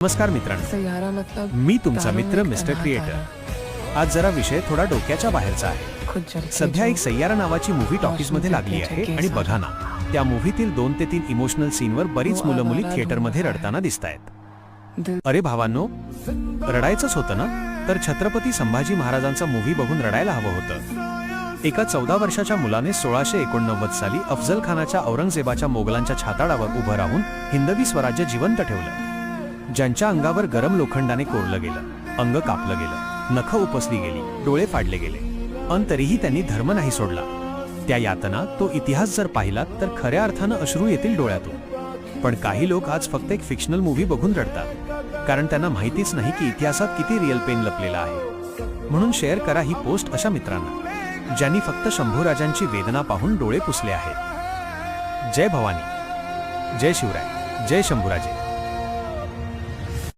नमस्कार मित्रांनो, मी तुमचा मित्र मिस्टर क्रिएटर। आज जरा विषय थोडा डोक्याच्या बाहेरचा आहे। सध्या एक सय्यारा नावाची मूवी टॉकीज मध्ये लागली आहे आणि बघा ना, त्या मूवीतील 2 ते 3 इमोशनल सीनवर बरीच मुलं मुली थिएटर मध्ये रडताना दिसतायत। अरे भावांनो, रडायचंच होतं ना, तर छत्रपती संभाजी महाराजांचा मूवी बघून रडायला हवं होतं। एका 14 वर्षाच्या मुलाने 1689 साली अफजल खानाच्या औरंगजेबाच्या मोगलांच्या छाताडावर उभं राहून हिंदवी स्वराज्य जिवंत ठेवलं। ज्यांच्या अंगावर गरम लोखंडाने कोरलं गेलं, अंग कापलं गेलं, नख उपसली गेली, डोळे फाडले गेले, पण तरीही त्यांनी धर्म नाही सोडला। त्या यातना, तो इतिहास जर पाहिलात तर खऱ्या अर्थानं अश्रू येतील डोळ्यातून। पण काही लोक आज फक्त एक फिक्शनल मूवी बघून रडतात, कारण त्यांना माहितीच नाही की इतिहासात किती रिअल पेन लपलेला आहे। म्हणून शेअर करा ही पोस्ट अशा मित्रांना ज्यांनी फक्त शंभूराजांची वेदना पाहून डोळे पुसले आहेत। जय भवानी, जय शिवराय, जय शंभूराजे।